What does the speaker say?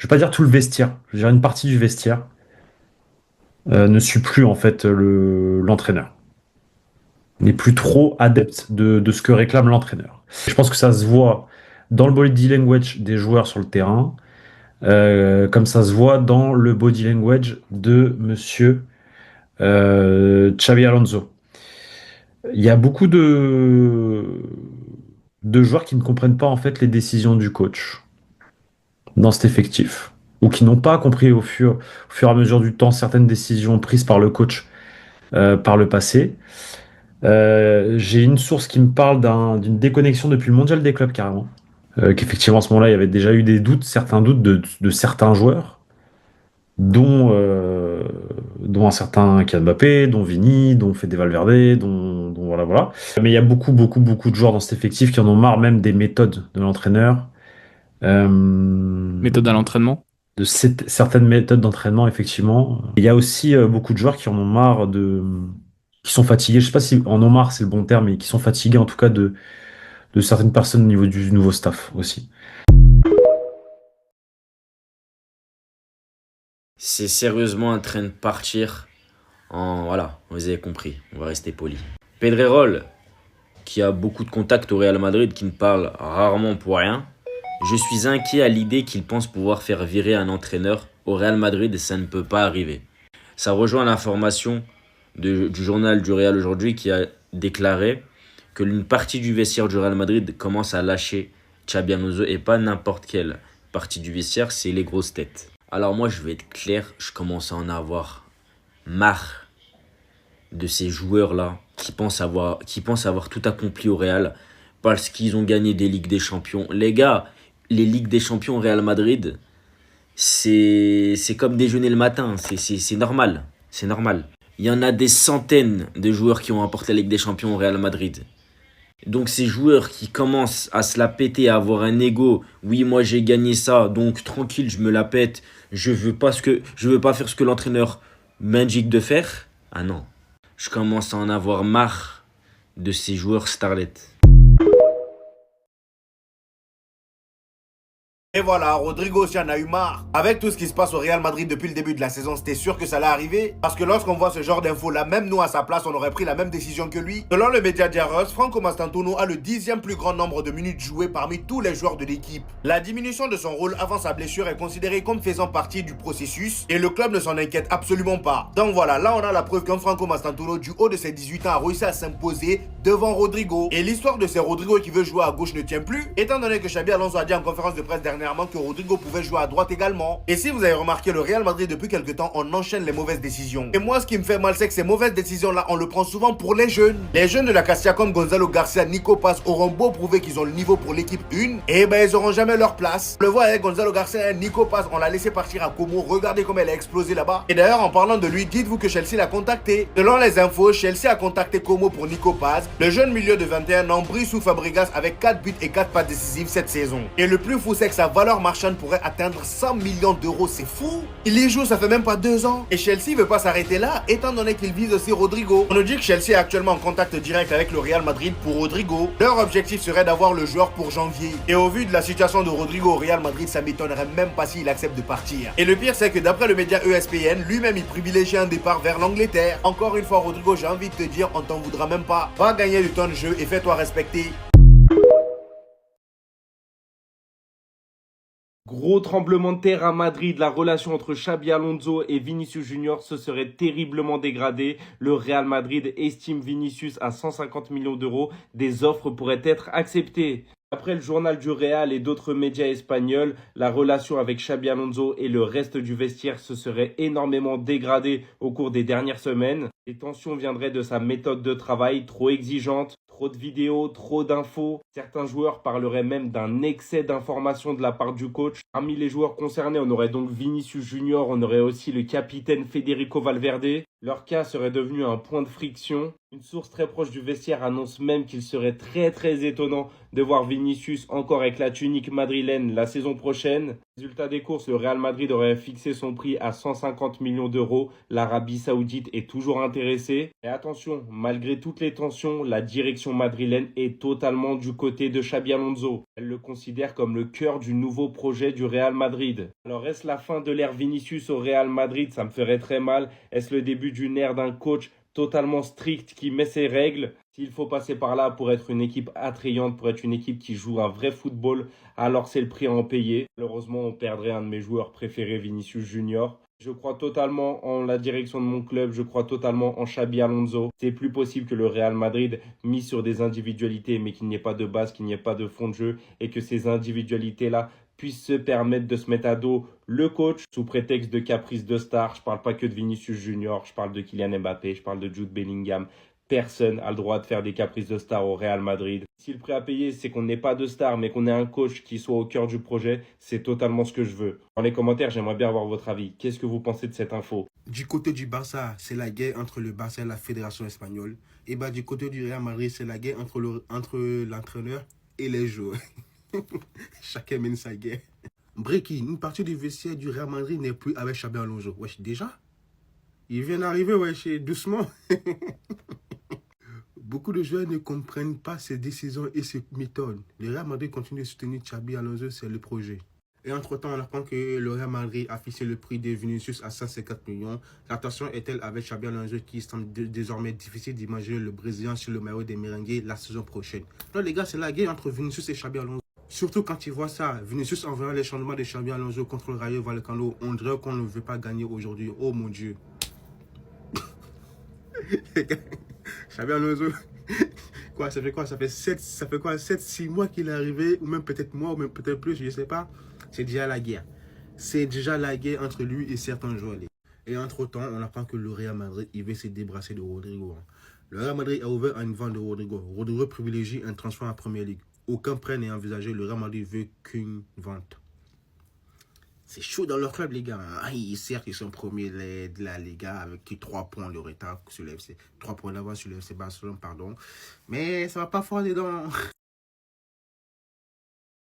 je vais pas dire tout le vestiaire, je vais dire une partie du vestiaire, ne suit plus en fait l'entraîneur. N'est plus trop adepte de ce que réclame l'entraîneur. Je pense que ça se voit dans le body language des joueurs sur le terrain, comme ça se voit dans le body language de monsieur Xabi Alonso. Il y a beaucoup de joueurs qui ne comprennent pas en fait les décisions du coach dans cet effectif, ou qui n'ont pas compris au fur et à mesure du temps certaines décisions prises par le coach par le passé. J'ai une source qui me parle d'une déconnexion depuis le mondial des clubs carrément. Qu'effectivement à ce moment-là il y avait déjà eu des doutes, certains doutes de certains joueurs, dont, dont un certain Kylian Mbappé, dont Vini, dont Fede Valverde, dont voilà voilà. Mais il y a beaucoup de joueurs dans cet effectif qui en ont marre même des méthodes de l'entraîneur. Euh, Méthode à l'entraînement. certaines méthodes d'entraînement, effectivement. Il y a aussi beaucoup de joueurs qui en ont marre qui sont fatigués. Je sais pas si en ont marre, c'est le bon terme, mais qui sont fatigués en tout cas de certaines personnes au niveau du nouveau staff aussi. C'est sérieusement en train de partir en... Voilà, vous avez compris, on va rester poli. Pedrerol, qui a beaucoup de contacts au Real Madrid, qui ne parle rarement pour rien. Je suis inquiet à l'idée qu'il pense pouvoir faire virer un entraîneur au Real Madrid et ça ne peut pas arriver. Ça rejoint l'information du journal du Real aujourd'hui qui a déclaré que une partie du vestiaire du Real Madrid commence à lâcher Xabi Alonso et pas n'importe quelle partie du vestiaire, c'est les grosses têtes. Alors moi je vais être clair, je commence à en avoir marre de ces joueurs-là qui pensent avoir tout accompli au Real parce qu'ils ont gagné des Ligues des Champions. Les gars, les Ligues des Champions au Real Madrid, c'est comme déjeuner le matin, c'est normal, c'est normal. Il y en a des centaines de joueurs qui ont remporté la Ligue des Champions au Real Madrid. Donc ces joueurs qui commencent à se la péter, à avoir un ego, oui moi j'ai gagné ça, donc tranquille je me la pète, je veux pas faire ce que l'entraîneur m'indique de faire. Ah non, je commence à en avoir marre de ces joueurs starlets. Et voilà, Rodrigo aussi en a eu marre. Avec tout ce qui se passe au Real Madrid depuis le début de la saison, c'était sûr que ça allait arriver. Parce que lorsqu'on voit ce genre d'infos là, même nous à sa place, on aurait pris la même décision que lui. Selon le média Diaros, Franco Mastantuono a le 10e plus grand nombre de minutes jouées parmi tous les joueurs de l'équipe. La diminution de son rôle avant sa blessure est considérée comme faisant partie du processus et le club ne s'en inquiète absolument pas. Donc voilà, là on a la preuve qu'un Franco Mastantuono du haut de ses 18 ans a réussi à s'imposer devant Rodrigo. Et l'histoire de ce Rodrigo qui veut jouer à gauche ne tient plus, étant donné que Xabi Alonso a dit en conférence de presse dernièrement que Rodrigo pouvait jouer à droite également. Et si vous avez remarqué, le Real Madrid depuis quelques temps, on enchaîne les mauvaises décisions. Et moi, ce qui me fait mal, c'est que ces mauvaises décisions-là, on le prend souvent pour les jeunes. Les jeunes de la Castilla comme Gonzalo Garcia, Nico Paz auront beau prouver qu'ils ont le niveau pour l'équipe 1, et ben ils auront jamais leur place. On le voit avec Gonzalo Garcia et Nico Paz, on l'a laissé partir à Como. Regardez comme elle a explosé là-bas. Et d'ailleurs, en parlant de lui, dites-vous que Chelsea l'a contacté. Selon les infos, Chelsea a contacté Como pour Nico Paz. Le jeune milieu de 21 ans brille sous Fabregas avec 4 buts et 4 passes décisives cette saison. Et le plus fou, c'est que sa valeur marchande pourrait atteindre 100 millions d'euros, c'est fou. Il y joue, ça fait même pas 2 ans. Et Chelsea veut pas s'arrêter là, étant donné qu'il vise aussi Rodrigo. On nous dit que Chelsea est actuellement en contact direct avec le Real Madrid pour Rodrigo. Leur objectif serait d'avoir le joueur pour janvier. Et au vu de la situation de Rodrigo au Real Madrid, ça m'étonnerait même pas s'il accepte de partir. Et le pire, c'est que d'après le média ESPN, lui-même il privilégie un départ vers l'Angleterre. Encore une fois, Rodrigo, j'ai envie de te dire, on t'en voudra même pas. Va gagner du temps de jeu et fais-toi respecter. Gros tremblement de terre à Madrid, la relation entre Xabi Alonso et Vinicius Junior se serait terriblement dégradée. Le Real Madrid estime Vinicius à 150 millions d'euros. Des offres pourraient être acceptées. Après le journal du Real et d'autres médias espagnols, la relation avec Xabi Alonso et le reste du vestiaire se serait énormément dégradée au cours des dernières semaines. Les tensions viendraient de sa méthode de travail trop exigeante, trop de vidéos, trop d'infos. Certains joueurs parleraient même d'un excès d'informations de la part du coach. Parmi les joueurs concernés, on aurait donc Vinicius Junior, on aurait aussi le capitaine Federico Valverde. Leur cas serait devenu un point de friction. Une source très proche du vestiaire annonce même qu'il serait très étonnant de voir Vinicius encore avec la tunique madrilène la saison prochaine. Résultat des courses, le Real Madrid aurait fixé son prix à 150 millions d'euros. L'Arabie Saoudite est toujours intéressée. Et attention, malgré toutes les tensions, la direction madrilène est totalement du côté de Xabi Alonso. Elle le considère comme le cœur du nouveau projet du Real Madrid. Alors est-ce la fin de l'ère Vinicius au Real Madrid? Ça me ferait très mal. Est-ce le début d'une ère d'un coach totalement strict qui met ses règles? S'il faut passer par là pour être une équipe attrayante, pour être une équipe qui joue un vrai football, alors c'est le prix à en payer. Malheureusement, on perdrait un de mes joueurs préférés, Vinicius Junior. Je crois totalement en la direction de mon club, je crois totalement en Xabi Alonso. C'est plus possible que le Real Madrid mise sur des individualités, mais qu'il n'y ait pas de base, qu'il n'y ait pas de fond de jeu, et que ces individualités-là puissent se permettre de se mettre à dos le coach sous prétexte de caprice de star. Je parle pas que de Vinicius Junior, je parle de Kylian Mbappé, je parle de Jude Bellingham. Personne n'a le droit de faire des caprices de star au Real Madrid. Si le prix à payer, c'est qu'on n'ait pas de star, mais qu'on ait un coach qui soit au cœur du projet, c'est totalement ce que je veux. Dans les commentaires, j'aimerais bien avoir votre avis. Qu'est-ce que vous pensez de cette info? Du côté du Barça, c'est la guerre entre le Barça et la Fédération espagnole. Et bah du côté du Real Madrid, c'est la guerre entre l'entraîneur et les joueurs. Chacun mène sa guerre. Breaking, une partie du vestiaire du Real Madrid n'est plus avec Xabi Alonso. Wesh, déjà? Il vient d'arriver, wesh, doucement. Beaucoup de joueurs ne comprennent pas ses décisions et ses méthodes. Le Real Madrid continue de soutenir Xabi Alonso, c'est le projet. Et entre-temps, on apprend que le Real Madrid a fixé le prix de Vinicius à 150 millions. L'attention est-elle avec Xabi Alonso qui semble désormais difficile d'imaginer le Brésilien sur le maillot des Merengues la saison prochaine. Non les gars, c'est la guerre entre Vinicius et Xabi Alonso. Surtout quand tu vois ça, Vinicius en voyant les changements de Xabi Alonso contre le Rayo Vallecano, on dirait qu'on ne veut pas gagner aujourd'hui. Oh mon Dieu. Xabi Alonso, quoi, ça fait quoi? Ça fait 6 mois qu'il est arrivé, ou même peut-être moins, ou même peut-être plus, je ne sais pas. C'est déjà la guerre. C'est déjà la guerre entre lui et certains joueurs. Et entre-temps, on apprend que le Real Madrid, il veut se débarrasser de Rodrigo. Le Real Madrid a ouvert une vente de Rodrigo. Rodrigo privilégie un transfert en Première Ligue. Aucun prêt n'est envisagé. Le Real Madrid veut qu'une vente. C'est chaud dans leur club, les gars. Certes, ils sont premiers de la Liga avec 3 points de retard sur le FC. 3 points d'avance sur le FC Barcelone, pardon. Mais ça va pas fort dedans.